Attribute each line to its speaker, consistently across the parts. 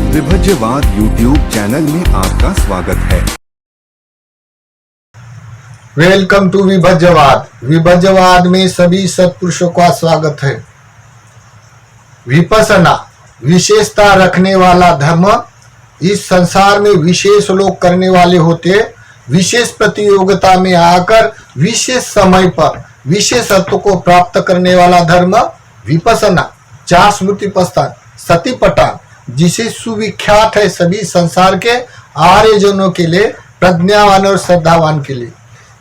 Speaker 1: विभज्यवाद YouTube channel में आपका स्वागत है।
Speaker 2: Welcome to विभज्यवाद। विभज्यवाद में सभी सत्पुरुषों का स्वागत है। विपसना विशेषता रखने वाला धर्म इस संसार में विशेष लोग करने वाले होते, विशेष प्रतियोगिता में आकर विशेष समय पर विशेष अर्थ को प्राप्त करने वाला धर्म विपसना। चार स्मृति प्रस्थान सतीपटान जिसे सुविख्यात है सभी संसार के आर्यजनों के लिए, प्रज्ञावान और श्रद्धावान के लिए।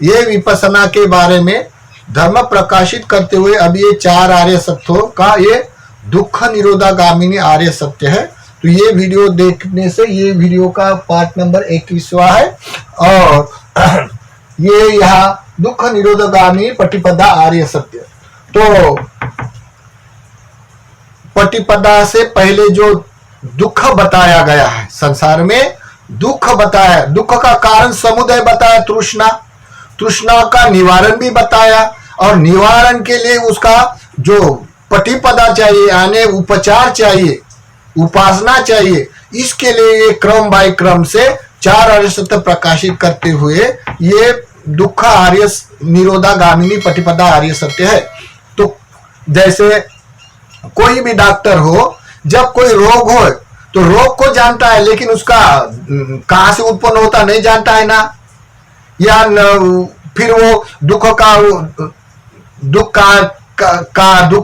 Speaker 2: ये विपसना के बारे में धर्म प्रकाशित करते हुए अब ये चार आर्य सत्यों का ये दुख निरोधागामिनी आर्य सत्य है। तो ये वीडियो देखने से ये वीडियो का पार्ट नंबर 21वां है और ये यहाँ दुख निरोधगामी पटिपदा आर्य सत्य। तो पटिपदा से पहले जो दुख बताया गया है, संसार में दुख बताया, दुख का कारण समुदय बताया, तृष्णा, तृष्णा का निवारण भी बताया और निवारण के लिए उसका जो पटिपदा चाहिए यानी उपचार चाहिए, उपासना चाहिए, इसके लिए ये क्रम बाय क्रम से चार आर्य सत्य प्रकाशित करते हुए ये दुख आर्य निरोधागामिनी पटिपदा आर्य सत्य है। तो जैसे कोई भी डॉक्टर हो, जब कोई रोग हो तो रोग को जानता है लेकिन उसका कहां से उत्पन्न होता नहीं जानता है ना, या फिर वो दुख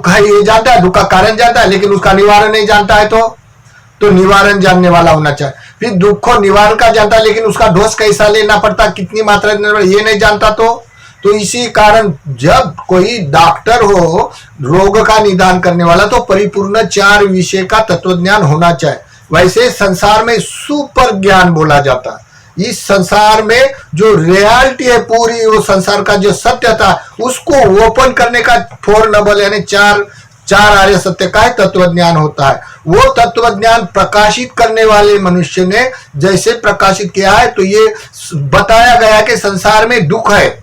Speaker 2: है ये जानता है, दुख का कारण जानता है लेकिन उसका निवारण नहीं जानता है। तो निवारण जानने वाला होना चाहिए। फिर दुख निवारण का जानता है लेकिन उसका डोज कैसा लेना पड़ता, कितनी मात्रा लेना पड़ता, ये नहीं जानता। तो इसी कारण जब कोई डॉक्टर हो, रोग का निदान करने वाला, तो परिपूर्ण चार विषय का तत्वज्ञान होना चाहिए। वैसे संसार में सुपर ज्ञान बोला जाता है। इस संसार में जो रियलिटी है पूरी, वो संसार का जो सत्य था उसको ओपन करने का फोर नबल यानी चार आर्य सत्य का तत्वज्ञान होता है। वो तत्वज्ञान प्रकाशित करने वाले मनुष्य ने जैसे प्रकाशित किया है, तो ये बताया गया कि संसार में दुख है।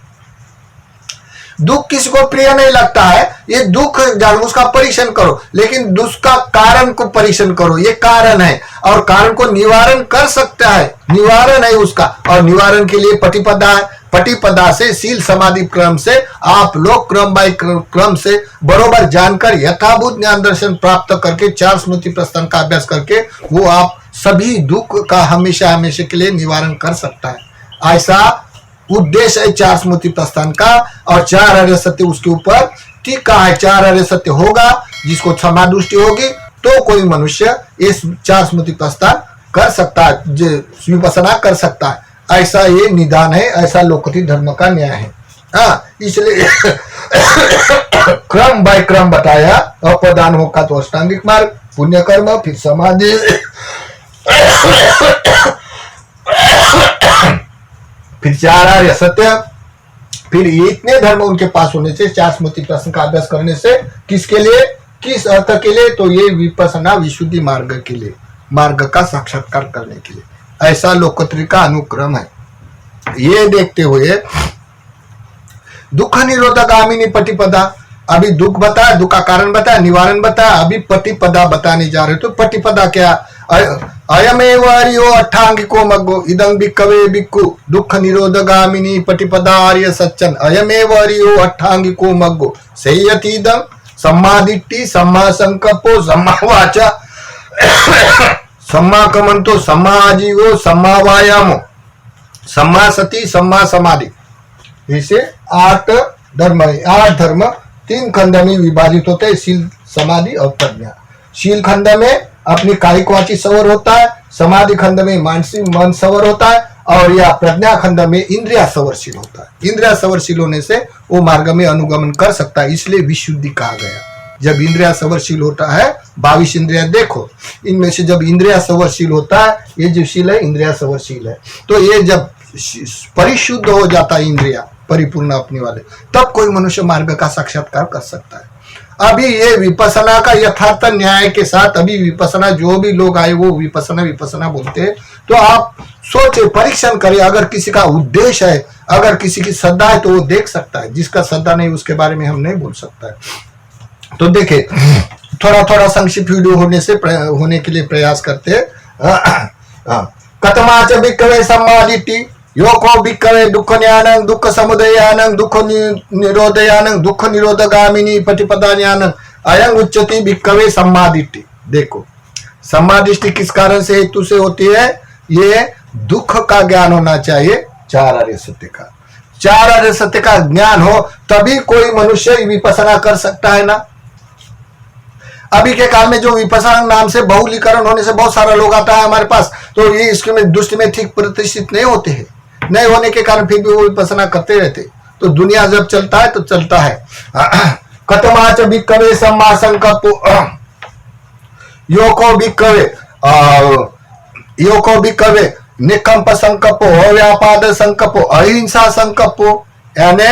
Speaker 2: दुख किसी को प्रिय नहीं लगता है, ये दुख जान उसका परीक्षण करो, लेकिन दुख का कारण को परीक्षण करो। ये कारण है और कारण को निवारण कर सकता है, निवारण है उसका, और निवारण के लिए पटिपदा है। पटिपदा से शील समाधि क्रम से आप लोग क्रम बाय क्रम से बरोबर जानकर यथाभूत ज्ञान दर्शन प्राप्त करके चार स्मृति प्रस्थान का अभ्यास करके वो आप सभी दुख का हमेशा हमेशा के लिए निवारण कर सकता है। ऐसा उद्देश्य है चार स्मृति प्रस्थान का। और चार आर्य सत्य उसके ऊपर टीका है। चार आर्य सत्य होगा जिसको समादृष्टि होगी तो कोई मनुष्य इस चार स्मृति प्रस्थान कर सकता है, विपसना कर सकता है। ऐसा ये निदान है, ऐसा लोकति धर्म का न्याय है। इसलिए क्रम बाय क्रम बताया। अपदान होगा तो अष्टांगिक मार्ग, पुण्य कर्म, फिर समाधि, फिर चार आर्य सत्य, फिर इतने धर्म उनके पास होने से चार स्मृति प्रश्न का अभ्यास करने से किसके लिए, किस अर्थ के लिए, तो ये विपसना विशुद्धि मार्ग के लिए, मार्ग का साक्षात्कार करने के लिए। ऐसा लोकत्री का अनुक्रम है। ये देखते हुए दुख निरोधगामिनी पटिपदा, अभी दुख बताया, दुख का कारण बताया, निवारण बताया, अभी पटिपदा बताने जा रहे। तो पटिपदा क्या, अयमेव हरियो अट्ठांगिको मग्गो इदं भिक्खवे भिक्खु दुख निरोधगामिनी पटिपदा आर्य सच्चन अयमेव हरियो अट्ठांगिको मग्गो सेयतीदं सम्मा दिट्ठी सम्मा संकल्पो सम्मा वाचा सम्मा कमंतो सम्मा आजीवो सम्मा वायामो सम्मा सती सम्मा समाधि। इसे 8 धर्म है। 8 धर्म 3 खंड में विभाजित होते हैं, शील, समाधि और प्रज्ञा। शील खंड में अपनी कायिक वाची सवर होता है, समाधि खंड में मानसिक मन सवर होता है, और या प्रज्ञा खंड में इंद्रिया सवरशील होता है। इंद्रिया सवरशील होने से वो मार्ग में अनुगमन कर सकता है, इसलिए विशुद्धि कहा गया। जब इंद्रिया सवरशील होता है, 22 इंद्रिया देखो, इनमें से जब इंद्रिया सवरशील होता है, ये जो शील है इंद्रिया सवरशील है, तो ये जब परिशुद्ध हो जाता है इंद्रिया परिपूर्ण अपने वाले, तब कोई मनुष्य मार्ग का साक्षात्कार कर सकता है। अभी ये विपसना का यथार्थ न्याय के साथ, अभी विपसना जो भी लोग आए वो विपसना बोलते हैं। तो आप सोचे, परीक्षण करें, अगर किसी का उद्देश्य है, अगर किसी की श्रद्धा है तो वो देख सकता है, जिसका श्रद्धा नहीं उसके बारे में हम नहीं बोल सकता है। तो देखे थोड़ा थोड़ा संक्षिप्त वीडियो होने के लिए प्रयास करते हैं। कथमाच भिक्खवे सम्मादिट्टि योको भिक्खवे दुःख ज्ञानं दुःख समुदयानं दुःख निरोधयानं दुःख निरोधगामिनी प्रतिपदा ज्ञानं अयं उच्यते भिक्खवे सम्मादिट्टि। देखो सम्मादिष्टि किस कारण से हेतु से होती है? ये दुख का ज्ञान होना चाहिए, चार आर्य सत्य का, चार आर्य सत्य का ज्ञान हो तभी कोई मनुष्य विपස්සना कर सकता है ना। अभी के काल में जो विपස්සना नाम से बहुलीकरण होने से बहुत सारा लोग आता है हमारे पास, तो ये इसके में दृष्टि में ठीक प्रतिष्ठित नहीं होते हैं, नहीं होने के कारण फिर भी वो विपස්සना करते रहते। तो दुनिया जब चलता है तो चलता है। कथमाच भिक्खवे सम्मा संकल्पो योको भिक्खवे निकंप संकल्पो अव्यापाद संकल्पो अहिंसा संकल्पो, यानी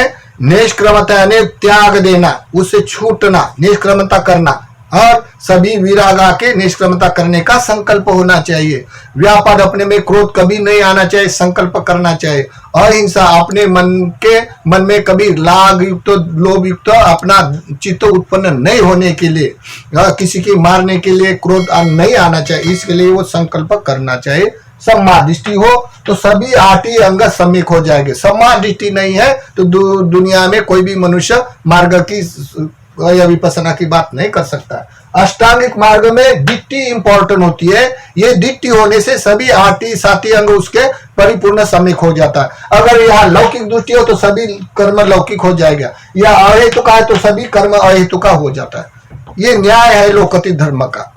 Speaker 2: निष्क्रमता यानी त्याग देना, उससे छूटना, निष्क्रमता करना, और सभी विरागा के निष्क्रमता करने का संकल्प होना चाहिए। व्यापाद अपने में क्रोध कभी नहीं आना चाहिए, संकल्प करना चाहिए। अहिंसा अपने मन में कभी लाग युक्त लोभ युक्त अपना चित्त उत्पन्न नहीं होने के लिए, किसी की मारने के लिए क्रोध नहीं आना चाहिए, इसके लिए वो संकल्प करना चाहिए। सम्मादिष्टि हो तो सभी 8 अंग सम्यक हो जाएंगे। सम्मादिष्टि नहीं है तो दुनिया में कोई भी मनुष्य मार्ग की या विपස්සना की बात नहीं कर सकता। अष्टांगिक मार्ग में दिट्टी इंपॉर्टेंट होती है। ये दिट्टी होने से सभी 8 अंग उसके परिपूर्ण सम्यक हो जाता है। अगर यहाँ लौकिक दृष्टि हो तो सभी कर्म लौकिक हो जाएगा, या अहेतु का है तो सभी कर्म अहेतु का हो जाता है। ये न्याय है लोकति धर्म का।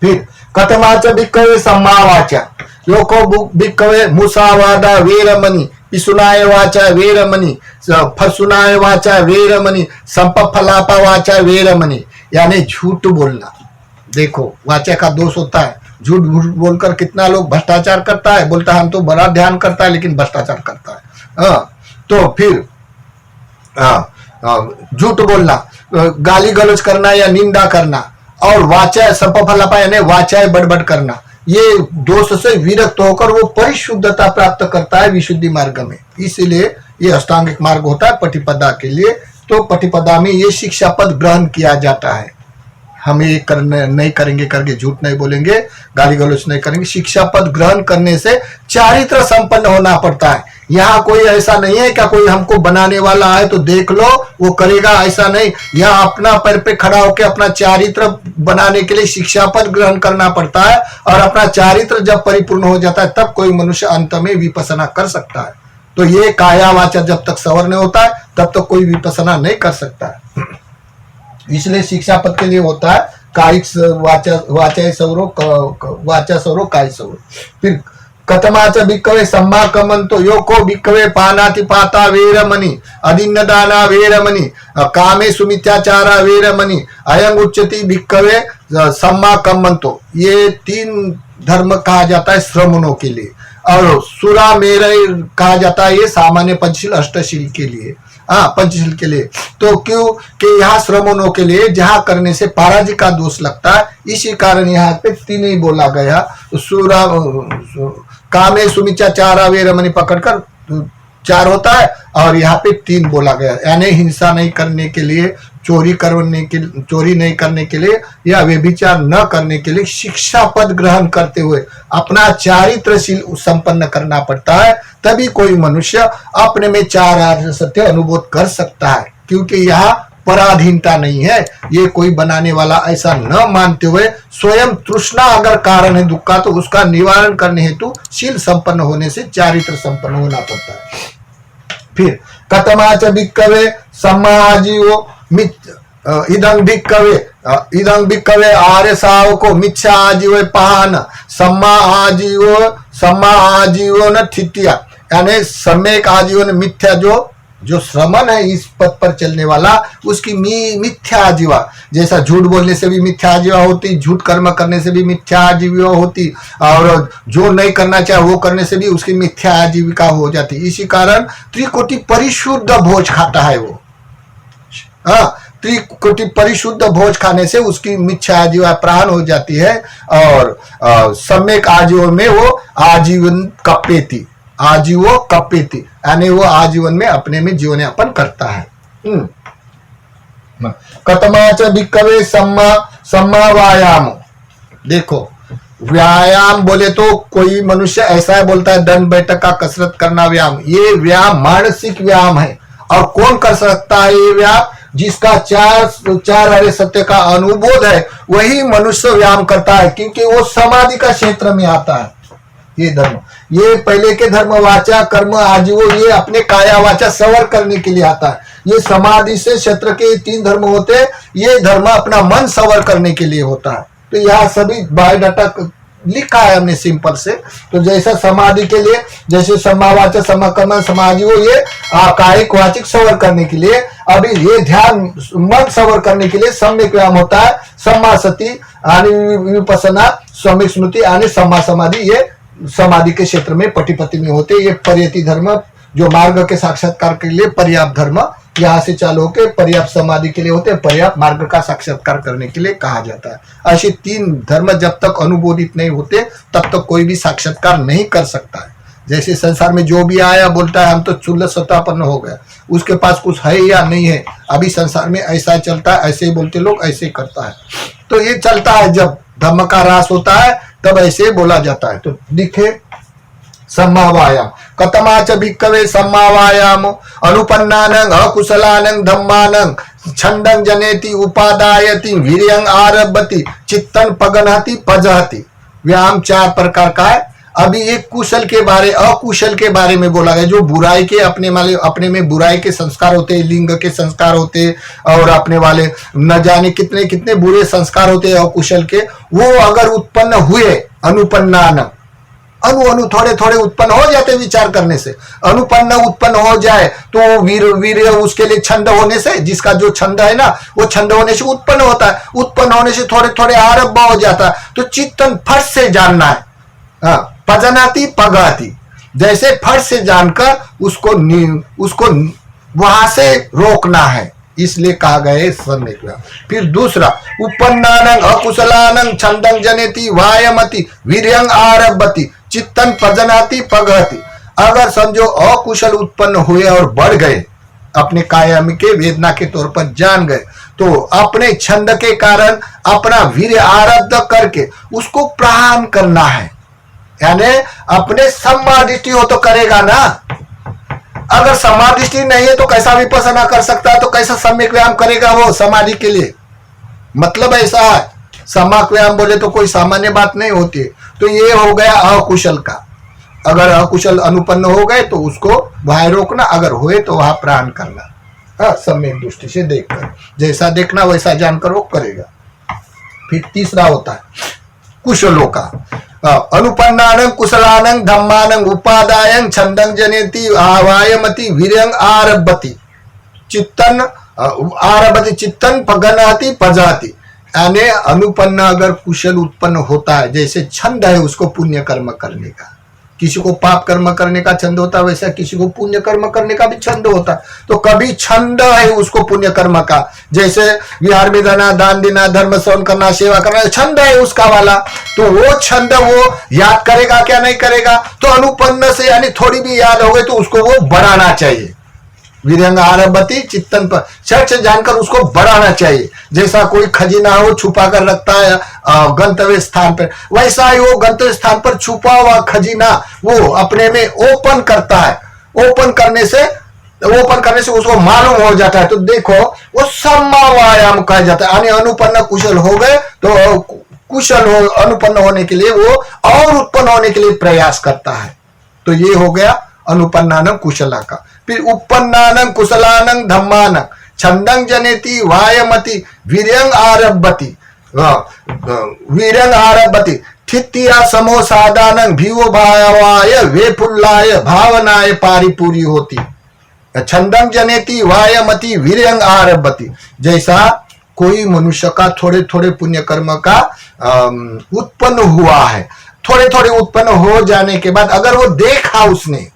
Speaker 2: फिर कथमाच भिक्खवे सम्मावाचा योको भिक्खवे मुसावादा वेरमणि पिसुनाय वाचा वेरमणि फसुनाय वाचा वेरमणि संपफलापा वाचा वेरमणि, यानी झूठ बोलना। देखो वाचा का दोष होता है, झूठ बोलकर कितना लोग भ्रष्टाचार करता है, बोलता है हम तो बड़ा ध्यान करता है लेकिन भ्रष्टाचार करता है। तो फिर झूठ बोलना, गाली गलौज करना या निंदा करना, और वाचा संपफलापा यानी वाचाएं बड़बड़ करना, ये दोष से विरक्त होकर वो परिशुद्धता प्राप्त करता है विशुद्धि मार्ग में। इसीलिए ये अष्टांगिक मार्ग होता है पटिपदा के लिए। तो पटिपदा में ये शिक्षा पद ग्रहण किया जाता है। हम ये नहीं करेंगे करके झूठ नहीं बोलेंगे, गाली गलौज नहीं करेंगे। शिक्षा पद ग्रहण करने से चारित्र संपन्न होना पड़ता है। यहाँ कोई ऐसा नहीं है क्या कोई हमको बनाने वाला है तो देख लो वो करेगा, ऐसा नहीं। यहाँ अपना पैर पे खड़ा होकर अपना चारित्र बनाने के लिए शिक्षा पद ग्रहण करना पड़ता है, और अपना चारित्र जब परिपूर्ण हो जाता है तब कोई मनुष्य अंत में विपස්සना कर सकता है। तो ये काया वाचा जब तक सवर्ण होता है तब तक कोई विपස්සना नहीं कर सकता है। इसलिए शिक्षा पद के लिए होता है कायिक वाचा सवरो काय सवरो। फिर कथमाच भिक्खवे सम्मा कमंतो योको भिक्खवे पानाति पाता वेरमणि अदिन्नदाना वेरमणि कामे सुमित्याचारा वेरमणि अयं उच्यति भिक्खवे सम्मा कमंतो। ये 3 धर्म कहा जाता है श्रमणों के लिए, और सुरा मेरे कहा जाता है ये सामान्य पंचशील अष्टशील के लिए, पंचशील के लिए। तो क्यों कि यहाँ श्रमणों के लिए जहाँ करने से पराजय का दोष लगता है, इसी कारण यहाँ पे 3 ही बोला गया। सुरा कामे सुमित्याचारा वेरमणि पकड़कर 4 होता है, और यहाँ पे 3 बोला गया, यानी हिंसा नहीं करने के लिए, चोरी नहीं करने के लिए, या व्यभिचार न करने के लिए शिक्षा पद ग्रहण करते हुए अपना चारित्रशील संपन्न करना पड़ता है। तभी कोई मनुष्य अपने में 4 आर्य सत्य अनुभव कर सकता है, क्योंकि यहाँ पराधीनता नहीं है। ये कोई बनाने वाला ऐसा न मानते हुए स्वयं तृष्णा अगर कारण है दुख का तो उसका निवारण करने हेतु शील संपन्न होने से चारित्र संपन्न होना पड़ता है। फिर कथमाच भिक्खवे सम्माजीवो इदं भिक्खवे आर्य सावको मिथ्या आजीव पान सम्मा आजीवो न थित्या, यानी सम्यक आजीवन मिथ्या जो श्रमण है इस पद पर चलने वाला उसकी मिथ्या आजीवा, जैसा झूठ बोलने से भी मिथ्या आजीवा होती, झूठ कर्म करने से भी मिथ्या आजीविका होती, और जो नहीं करना चाहे वो करने से भी उसकी मिथ्या आजीविका हो जाती। इसी कारण त्रिकोटि परिशुद्ध भोज खाता है वो। त्रिकोटि परिशुद्ध भोज खाने से उसकी मिथ्या आजीवा प्राण हो जाती है, और सम्यक आजीवन में वो आजीवन कपेती, आजीवो कपेति, यानी वो आजीवन में अपने में जीवन यापन करता है। कथमाच भिक्खवे सम्मा वायाम। देखो व्यायाम बोले तो कोई मनुष्य ऐसा बोलता है दंड बैठक का कसरत करना व्यायाम, ये व्यायाम मानसिक व्यायाम है। और कौन कर सकता है ये व्यायाम? जिसका चार हरे सत्य का अनुबोध है वही मनुष्य व्यायाम करता है, क्योंकि वो समाधि का क्षेत्र में आता है। ये धर्म, ये पहले के धर्म वाचा कर्म आजीवो, ये अपने काया वाचा सवर करने के लिए आता है। ये समाधि से क्षेत्र के 3 धर्म होते हैं, ये धर्म अपना मन सवर करने के लिए होता है। तो यहाँ सभी बायोडाटा लिखा है हमने सिंपल से। तो जैसा समाधि के लिए, जैसे समावाचक समाकर्म समाजीवो, ये कायिक वाचिक सवर करने के लिए, अभी ये ध्यान मन सवर करने के लिए सम्यक व्यायाम होता है। सम्मा सती आणि विपसना, सम्यक स्मृति आणि सम्मा समाधि, ये समाधि के क्षेत्र में पटिपति में होते। ये पर्यति धर्म जो मार्ग के साक्षात्कार के लिए पर्याप्त धर्म यहाँ से चालू होकर पर्याप्त समाधि के लिए होते हैं, पर्याप्त मार्ग का साक्षात्कार करने के लिए कहा जाता है। ऐसे 3 धर्म जब तक अनुबोधित नहीं होते तब तक कोई भी साक्षात्कार नहीं कर सकता है। जैसे संसार में जो भी आया बोलता है हम तो चुल्ल सत्तापन्न हो गया, उसके पास कुछ है या नहीं है। अभी संसार में ऐसा चलता है, ऐसे ही बोलते लोग, ऐसे ही करता है। तो ये चलता है, जब धर्म का ह्रास होता है तब ऐसे बोला जाता है। तो दिखे सम्मावायाम कतमाच भिक्कवे सम्मावायाम अनुपन्नानं अकुशलानं धम्मानं छंदं जनेति उपादायति वीर्यं आरभति चित्तन पगनहति पजहति। व्यायाम 4 प्रकार का है। अभी एक कुशल के बारे, अकुशल के बारे में बोला गया, जो बुराई के अपने में बुराई के संस्कार होते हैं, लिंग के संस्कार होते हैं, और अपने वाले न जाने कितने कितने बुरे संस्कार होते हैं अकुशल के, वो अगर उत्पन्न हुए अनुपन्नान, अनु थोड़े थोड़े उत्पन्न हो जाते विचार करने से। अनुपन्न उत्पन्न हो जाए तो वीर उसके लिए छंद होने से, जिसका जो छंद है ना वो छंद होने से उत्पन्न होता है, उत्पन्न होने से थोड़े थोड़े आरंभ हो जाता है। तो चित्तन फट से जानना है, पजनाती पगाती, जैसे फट से जानकर उसको वहां से रोकना है, इसलिए कहा गया सम्यक व्यायाम। फिर दूसरा उपन्नानं अकुशलानं छंदं जनेति वायमति वीर्यं आरभति चित्तन पजनाति पगहति। अगर समझो अकुशल उत्पन्न हुए और बढ़ गए, अपने कायम के वेदना के तौर पर जान गए, तो अपने छंद के कारण अपना वीर्य आरब्ध करके उसको प्रहार करना है। यानी अपने समाधिष्टि हो तो करेगा ना। अगर समाधिष्टि नहीं है तो कैसा विपස්සना कर सकता है, तो कैसा सम्यक व्यायाम करेगा वो समाधि के लिए। मतलब ऐसा है, सम्यक व्यायाम बोले तो कोई सामान्य बात नहीं होती है। तो ये हो गया अकुशल का। अगर अकुशल अनुपन्न हो गए तो उसको वहां रोकना, अगर हुए तो वहां प्राण करना, सम्यक दृष्टि से देखकर, जैसा देखना वैसा जानकर वो करेगा। फिर तीसरा होता है कुशलों का, अनुपन्नानं कुशलानं धम्मानं उपादायं छंदं जनेति वायमति वीर्यं आरभति चित्तन आरभति चित्तन पगनहति पजाति। यानी अनुपन्न अगर कुशल उत्पन्न होता है, जैसे छंद है उसको पुण्य कर्म करने का, किसी को पाप कर्म करने का छंद होता है, वैसा किसी को पुण्य कर्म करने का भी छंद होता है। तो कभी छंद है उसको पुण्य कर्म का, जैसे विहार में जाना, दान देना, धर्म श्रवण करना, सेवा करना, छंद है उसका वाला, तो वो छंद वो याद करेगा क्या नहीं करेगा। तो अनुपन्न से यानी थोड़ी भी याद हो गई तो उसको वो बढ़ाना चाहिए। वीर्यंग आरभति चित्तन पर चर्च जानकर उसको बढ़ाना चाहिए। जैसा कोई खजीना हो छुपा कर रखता है गंतव्य स्थान पर, वैसा ही वो गंतव्य स्थान पर छुपा हुआ खजीना वो अपने में ओपन करता है। ओपन करने से उसको मालूम हो जाता है। तो देखो वो सम्मावायाम कहा जाता है। यानी अनुपन्न कुशल हो गए तो कुशल हो, अनुपन्न होने के लिए वो और उत्पन्न होने के लिए प्रयास करता है। तो ये हो गया अनुपन्नानं कुशला का। फिर उपन्नानं कुशलानं धम्मानं छंदं जनेति वायमति वीर्यं आरभति ठित्तिया समोसादानं भीवो भावाय वेफुल्लाय भावनाय पारिपूरी होती। छंदं जनेति वायमति वीर्यं आरभति, जैसा कोई मनुष्य का थोड़े थोड़े पुण्य कर्म का उत्पन्न हुआ है, थोड़े थोड़े उत्पन्न हो जाने के बाद अगर वो देखा, उसने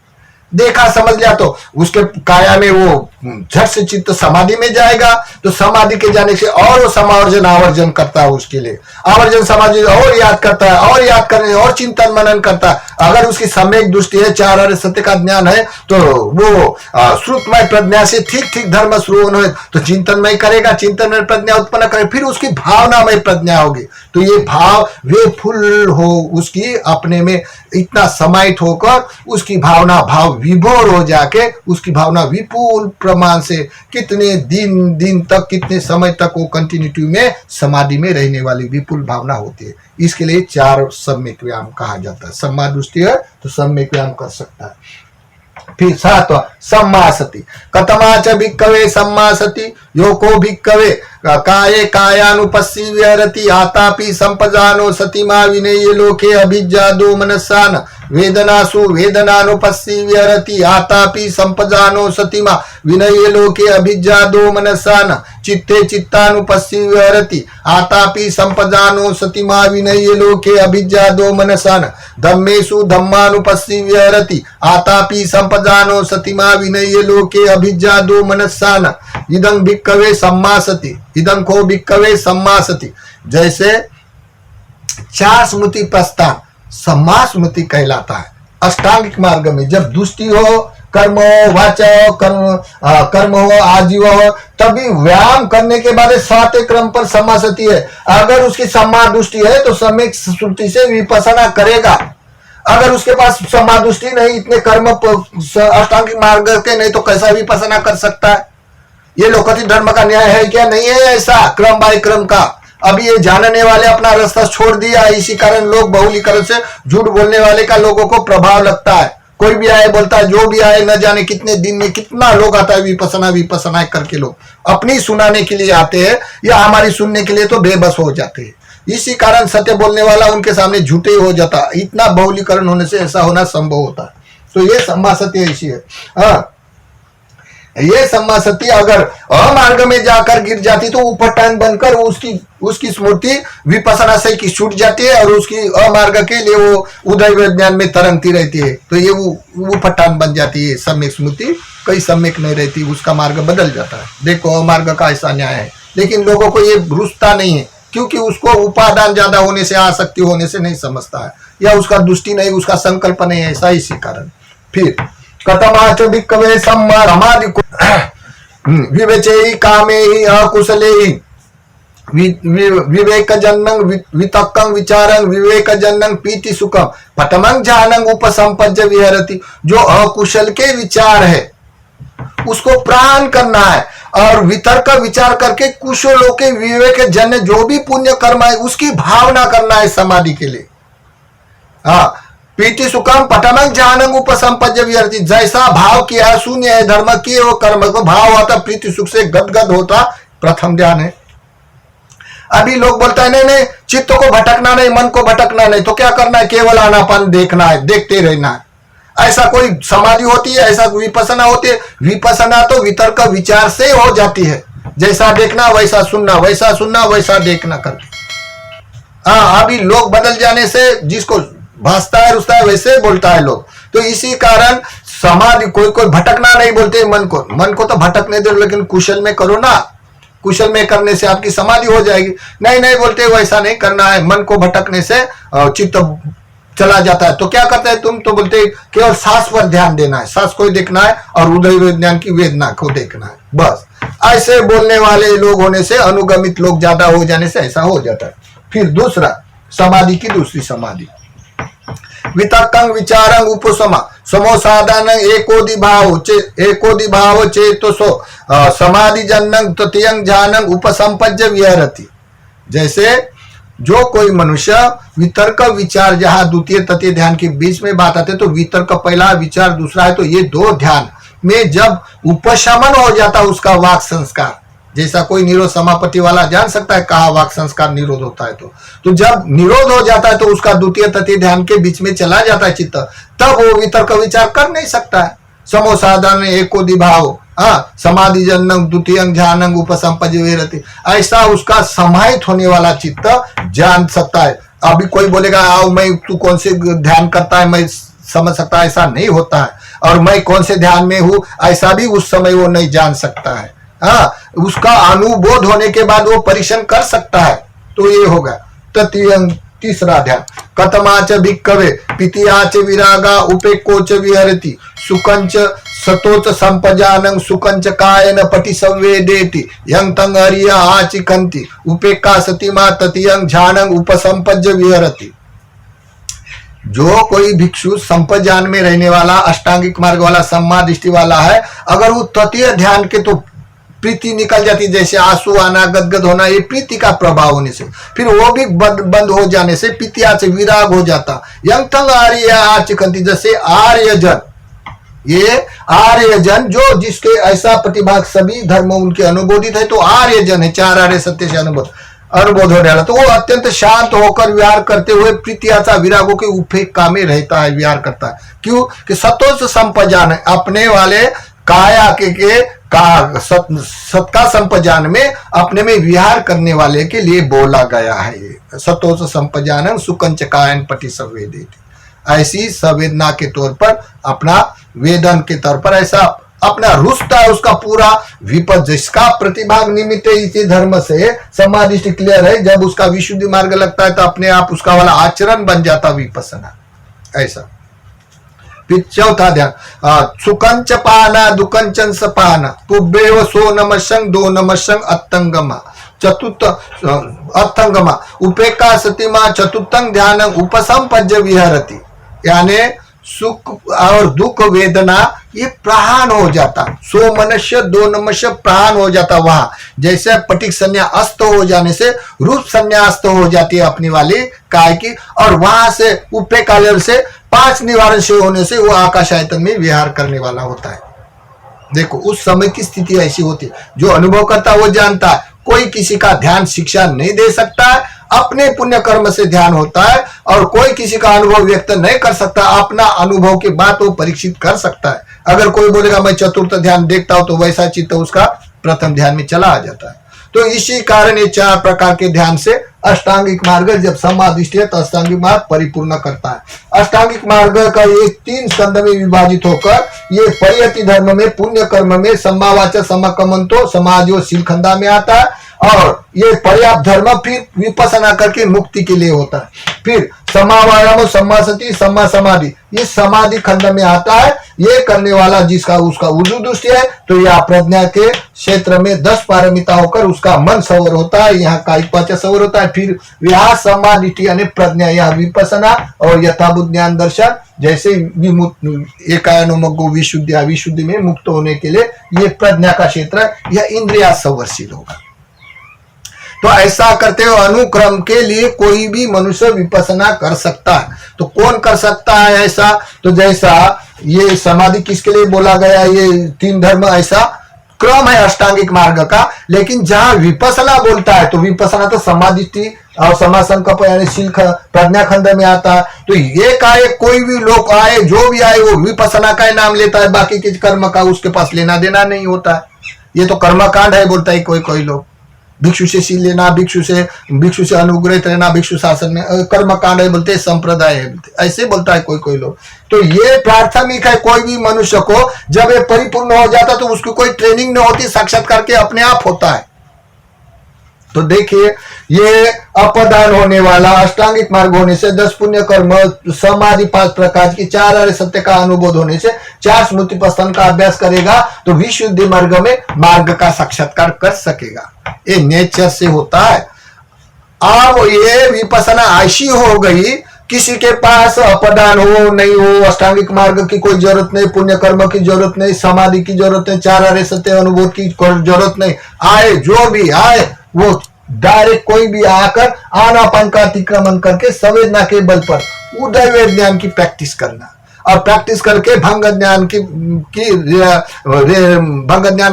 Speaker 2: देखा समझ लिया, तो उसके काया में वो झट से चित्त समाधि में जाएगा, तो समाधि के जाने से और वो समावर्जन आवर्जन करता है, उसके लिए आवर्जन समाधि और याद करता है, और याद करने और चिंतन मनन करता है। अगर उसकी सम्यक दृष्टि है, चार आर्य सत्य का ज्ञान है, तो वो श्रुतमय प्रज्ञा से ठीक ठीक धर्म श्रवण हो तो चिंतनमय करेगा, चिंतनमय प्रज्ञा उत्पन्न करे, फिर उसकी भावनामय प्रज्ञा होगी। तो ये भाव वे फुल हो उसकी अपने में इतना समाहित होकर उसकी भावना भाव विभोर हो जाके उसकी भावना विपुल प्रमाण से कितने दिन दिन तक, कितने समय तक वो कंटिन्यूटी में समाधि में रहने वाली विपुल भावना होती है। इसके लिए चार सम्यक व्यायाम कहा जाता है। सम्मा दृष्टि है तो सम्यक व्यायाम कर सकता है। फिर सातवां सम्मा सति। कतमा च भिक्खवे सम्मा सति योको भिक्खवे काये कायानुपस्सी विहरति आतापि संपजानो सतिमा विनय्य लोके अभिज्जादो मनस्सान वेदनासु वेदनानुपस्सी विहरति आतापि संपजानो सतिमा विनय्य लोके अभिज्जादो मनस्सान चित्ते चित्तानुपस्सी विहरति आतापि संपजानो सतिमा विनय्य लोके अभिज्जादो मनस्सान धम्मेषु धम्मानुपस्सी विहरति आतापि संपजानो सतिमा विनय्य लोके अभिज्जादो मनस्सान इदं भिक्खवे सम्मा सति। इदं को भिक्खवे सम्मा सति। जैसे चार स्मृति प्रस्थान सम्मा स्मृति कहलाता है। अष्टांगिक मार्ग में जब दृष्टि हो, कर्म हो, वाचा कर्म हो, आजीव हो, तभी व्यायाम करने के बाद सातवें क्रम पर सम्मा सति है। अगर उसकी सम्मा दृष्टि है तो सम्यक श्रुति से विपස්සना करेगा। अगर उसके पास सम्मा दृष्टि नहीं, इतने कर्म अष्टांगिक मार्ग के नहीं, तो कैसा विपස්සना कर सकता है? ये लोकति धर्म का न्याय है क्या? नहीं है ऐसा क्रम बाय क्रम का। अभी ये जानने वाले अपना रास्ता छोड़ दिया, इसी कारण लोग बहुलीकरण से झूठ बोलने वाले का लोगों को प्रभाव लगता है। कोई भी आए बोलता है, जो भी आए, न जाने कितने दिन में कितना लोग आता है विपස්සना करके। लोग अपनी सुनाने के लिए आते हैं या हमारी सुनने के लिए तो बेबस हो जाते हैं। इसी कारण सत्य बोलने वाला उनके सामने झूठे हो जाता। इतना बहुलीकरण होने से ऐसा होना संभव होता है। तो ये सम्मा सत्य ऐसी है। हाँ, ये सम्मा सती अगर अमार्ग में जाकर गिर जाती तो उपटान बनकर उसकी स्मृति विपස්සना से की छूट जाती है और उसकी अमार्ग के लिए वो उदय विज्ञान में तरंगती रहती है। तो ये वो उपटान बन जाती है। सम्यक स्मृति कई सम्यक नहीं रहती, उसका मार्ग बदल जाता है। देखो अमार्ग का ऐसा न्याय है, लेकिन लोगों को ये रुचता नहीं है, क्योंकि उसको उपादान ज्यादा होने से, आसक्ति होने से नहीं समझता है, या उसका दृष्टि नहीं, उसका संकल्प नहीं है, ऐसा इसी कारण। फिर कतमाच भिक्खवे सम्मा समाधि विवेचेहि कामेहि अकुशलेहि विवेक जन्नं वितक्कं विचारं विवेक जन्नं पीति सुखं पटमं ज्ञानं उपसंपज्य विहरति। जो अकुशल के विचार है उसको प्राण करना है और वितर्क विचार करके कुशलों के विवेक जन्य जो भी पुण्य कर्म है उसकी भावना करना है समाधि के लिए। हाँ, पीति सुखम पठनंग ज्ञानंग उपसंपज्य विहरति। जैसा भाव किया, शून्य है धर्म किए वो कर्म को भाव होता, प्रीति सुख से गदगद होता, प्रथम ध्यान है। अभी लोग बोलता है नहीं चित्त को भटकना नहीं, मन को भटकना नहीं, तो क्या करना है? केवल आनापान देखना है, देखते रहना है। ऐसा कोई समाधि होती है? ऐसा विपස්සना होती है? विपස්සना तो वितर्क विचार से हो जाती है। जैसा देखना वैसा सुनना, वैसा सुनना वैसा देखना करके। हाँ, अभी लोग बदल जाने से जिसको भासता है रुसता है वैसे बोलता है लोग। तो इसी कारण समाधि कोई भटकना नहीं बोलते मन को तो भटकने दो, लेकिन कुशल में करो ना। कुशल में करने से आपकी समाधि हो जाएगी। नहीं बोलते वैसा नहीं करना है, मन को भटकने से चित्त चला जाता है। तो क्या करते हैं तुम? तो बोलते केवल सांस पर ध्यान देना है, सांस को देखना है और उदय विज्ञान की वेदना को देखना है, बस। ऐसे बोलने वाले लोग होने से, अनुगमित लोग ज्यादा हो जाने से ऐसा हो जाता है। फिर दूसरा समाधि की दूसरी समाधि वितक्कं विचारं उपशम समोसादान एकोदि भाव चेतसो समाधि जन्नं तृतीयं ज्ञानं उपसंपज्य विहरति। जैसे जो कोई मनुष्य वितर्क विचार, जहां द्वितीय तृतीय ध्यान के बीच में बात आते तो वितर्क पहला, विचार दूसरा है, तो ये दो ध्यान में जब उपशमन हो जाता उसका वाक संस्कार, जैसा कोई निरोध समापत्ति वाला जान सकता है कहा वाक संस्कार निरोध होता है। तो जब निरोध हो जाता है तो उसका द्वितीय तृतीय ध्यान के बीच में चला जाता है चित्त, तब वो वितर्क विचार कर नहीं सकता है। समोसाधारण एकोदि भाव, हाँ, समाधि जन्नं द्वितीयं ध्यानं उपसंपज्य विहरति, ऐसा उसका समाहित होने वाला चित्त जान सकता है। अभी कोई बोलेगा आओ मैं तू कौन से ध्यान करता है, मैं समझ सकता, ऐसा नहीं होता है। और मैं कौन से ध्यान में हूं ऐसा भी उस समय वो नहीं जान सकता है। हाँ, उसका अनुभूत होने के बाद वो परीक्षण कर सकता है। तो ये होगा। तो तीसरा ध्यान, कतमाच भिक्कवे पितियाच विरागा उपेकोच विहरति सुकंच सतोच संपजानं सुकंच कायन पटि संवेदेति यं तं हरिय आचिकंति उपेक्षा सतिमा ततियं ध्यानं उपसंपज्य विहरति। जो कोई भिक्षु संपजान में रहने वाला, अष्टांगिक मार्ग वाला, सम्मा दृष्टि वाला है, अगर वो ततीय ध्यान के तो प्रीति निकल जाती, जैसे आंसू आना, गदगद होना, ये प्रीति का प्रभाव होने से, फिर वो भी बंद हो जाने से पितिया से विराग हो जाता। यंग तंग आर्य आचिकंती, जैसे आर्यजन, ये आर्यजन जो जिसके ऐसा प्रतिभाग सभी धर्म उनके अनुबोधित है, तो आर्यजन है, चार आर्य सत्य से अनुबोध होने वाला, तो वो अत्यंत शांत होकर विहार करते हुए प्रीतियाचा विरागों के उपेक्षा में रहता है, विहार करता है। क्यों कि सतोष संपजान है, अपने वाले काया के सत का संपजान में अपने में विहार करने वाले के लिए बोला गया है। ये सतोष संपजान सुकंच कायन पटि संवेदित, ऐसी संवेदना के तौर पर, अपना वेदन के तौर पर ऐसा अपना रुष्ट है उसका पूरा विपद, जिसका प्रतिभाग निमित्त इसी धर्म से समाधि क्लियर है, जब उसका विशुद्धि मार्ग लगता है तो अपने आप उसका वाला आचरण बन जाता विपसना। ऐसा। फिर चौथा ध्यान, सुकंच पाना दुकंचन सपाना पुब्बेव सो नमशं दो नमशं अत्तंगमा चतुर्थ अत्तंगमा उपेक्षा सतिमा चतुर्थंग ध्यान उपसंपज्य विहरति। यानी सुख और दुख वेदना ये प्रहान हो जाता, सो मनुष्य दो नमस्य प्रहान हो जाता। वहां जैसे पटिक संज्ञा अस्त हो जाने से रूप संज्ञा अस्त हो जाती है अपनी वाली काय की, और वहां से उपेक्षा से पांच निवारण से होने से वो आकाश आयतन में विहार करने वाला होता है। देखो उस समय की स्थिति ऐसी होती है, जो अनुभव करता वो जानता है, कोई किसी का ध्यान शिक्षा नहीं दे सकता है, अपने पुण्य कर्म से ध्यान होता है, और कोई किसी का अनुभव व्यक्त नहीं कर सकता, अपना अनुभव के बाद वो परीक्षित कर सकता है। अगर कोई बोलेगा मैं चतुर्थ ध्यान देखता हूं, तो वैसा चित्त उसका प्रथम ध्यान में चला आ जाता है। तो इसी कारण ये चार प्रकार के ध्यान से अष्टांगिक मार्ग जब समाधिष्ठ है तो अष्टांगिक मार्ग परिपूर्ण करता है। अष्टांगिक मार्ग का ये 3 स्कंद में विभाजित होकर ये परियति धर्म में, पुण्य कर्म में, सम्मावाचक समाकमंतो समाजो शीलखंदा में आता है, और ये पर्याप्त धर्म फिर विपसना करके मुक्ति के लिए होता है। फिर समावायाम, सम्मा सती, सम्मा समाधि, ये समाधि खंड में आता है। ये करने वाला जिसका उसका उर्दू दृष्टि है, तो यह प्रज्ञा के क्षेत्र में 10 पारमिता होकर उसका मन सवर होता है, यहाँ कायिक वाचा सवर होता है। फिर विहार समाधि यानी प्रज्ञा, यह विपसना और यथाभूत ज्ञान दर्शन, जैसे एकायनोमग्गो विशुद्धि, विशुद्धि में मुक्त होने के लिए ये प्रज्ञा का क्षेत्र है, यह इंद्रिया संवरशील होगा। तो ऐसा करते हो अनुक्रम के लिए कोई भी मनुष्य विपसना कर सकता है। तो कौन कर सकता है ऐसा? तो जैसा ये समाधि किसके लिए बोला गया, ये 3 धर्म ऐसा क्रम है अष्टांगिक मार्ग का। लेकिन जहां विपसना बोलता है तो विपसना तो समाधि और समासंकल्प यानी शील प्रज्ञा खंड में आता है। तो ये काहे कोई भी लोग आए, जो भी आए वो विपसना का नाम लेता है, बाकी किस कर्म का उसके पास लेना देना नहीं होता है। ये तो कर्मकांड है बोलता है कोई लोग। भिक्षु से शील लेना, भिक्षु से अनुग्रहित रहना, भिक्षु शासन में कर्म कांड है बोलते, संप्रदाय है बोलते, ऐसे बोलता है कोई लोग। तो ये प्राथमिक है, कोई भी मनुष्य को जब ये परिपूर्ण हो जाता तो उसकी कोई ट्रेनिंग नहीं होती, साक्षात्कार के अपने आप होता है। तो देखिए ये अपदान होने वाला अष्टांगिक मार्ग होने से 10 पुण्य कर्म, समाधि 5 प्रकार की, 4 आर्य सत्य का अनुबोध होने से, 4 स्मृति प्रस्थान का अभ्यास करेगा तो विशुद्धि मार्ग में मार्ग का साक्षात्कार कर सकेगा। ये नेचर से होता है। अब ये विपसना ऐसी हो गई, किसी के पास अपदान हो नहीं हो, अष्टांगिक मार्ग की कोई जरूरत नहीं, पुण्य कर्म की जरूरत नहीं, समाधि की जरूरत नहीं, 4 आर्य सत्य अनुभूत की जरूरत नहीं, आए जो भी आए वो डायरेक्ट कोई भी आकर आनापान का अतिक्रमण करके संवेदना के बल पर उदय ज्ञान की प्रैक्टिस करना, और प्रैक्टिस करके भंग ज्ञान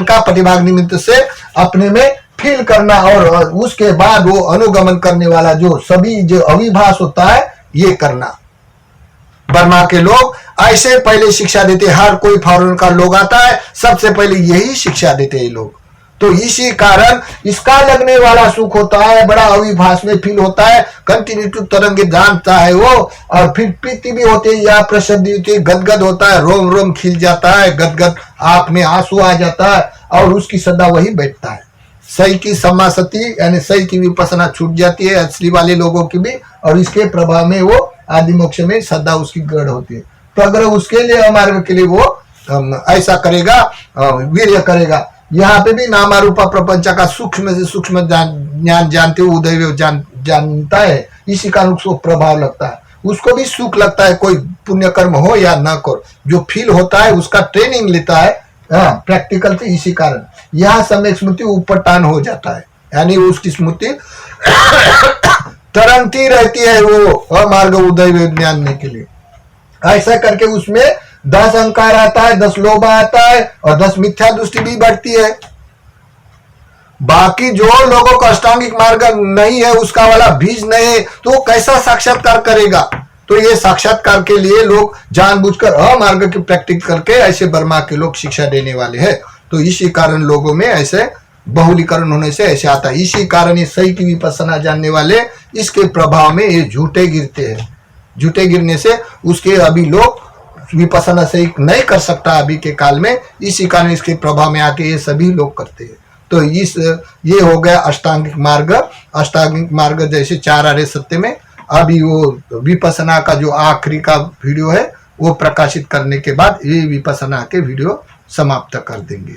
Speaker 2: का प्रतिभाग निमित्त से अपने में फील करना, और उसके बाद वो अनुगमन करने वाला जो सभी जो अविभास होता है ये करना। बर्मा के लोग ऐसे पहले शिक्षा देते, हर कोई फॉरेन का लोग आता है सबसे पहले यही शिक्षा देते हैं लोग। तो इसी कारण इसका लगने वाला सुख होता है, बड़ा अविभाष में फील होता है, कंटिन्यू तरंगे जानता है वो, और फिर प्रीति भी होती है या प्रसिद्धि होती है, गदगद होता है, रोम रोम खिल जाता है, गदगद आंख में आंसू आ जाता है, और उसकी सदा वही बैठता है। सही की समासति यानी सही की विपसना छूट जाती है असली वाले लोगों की भी, और इसके प्रभाव में वो आदि मोक्ष में सदा उसकी गढ़ होती है। तो अगर उसके लिए अमार्ग के लिए वो ऐसा करेगा, वीर्य करेगा, यहाँ पे भी नामारूपा प्रपंच का सूक्ष्म से सूक्ष्म ज्ञान जानते हुए उदय जानता है, इसी कारण उसको प्रभाव लगता है, उसको भी सुख लगता है, कोई पुण्य कर्म हो या न करो, जो फील होता है उसका ट्रेनिंग लेता है प्रैक्टिकल से। इसी कारण यहाँ समय स्मृति उपटान हो जाता है, यानी उसकी स्मृति तरंगती रहती है वो अमार्ग उदय जानने के लिए। ऐसा करके उसमें 10 अहंकार आता है, 10 लोभ आता है, और 10 मिथ्या दृष्टि भी बढ़ती है। बाकी जो लोगों का अष्टांगिक मार्ग नहीं है, उसका वाला बीज नहीं है, तो वो कैसा साक्षात्कार करेगा? तो ये साक्षात्कार के लिए लोग जानबूझकर अमार्ग की प्रैक्टिस करके ऐसे बर्मा के लोग शिक्षा देने वाले हैं। तो इसी कारण लोगों में ऐसे बहुलीकरण होने से ऐसे आता है। इसी कारण ये सही की विपස්සना जानने वाले इसके प्रभाव में ये झूठे गिरते हैं। झूठे गिरने से उसके अभी लोग विपස්සना सही नहीं कर सकता अभी के काल में, इसी कारण इसके प्रभाव में आके ये सभी लोग करते हैं। तो ये हो गया अष्टांगिक मार्ग। अष्टांगिक मार्ग जैसे 4 आर्य सत्य में अभी वो विपස්සना का जो आखिरी का वीडियो है वो प्रकाशित करने के बाद ये विपස්සना के वीडियो समाप्त कर देंगे।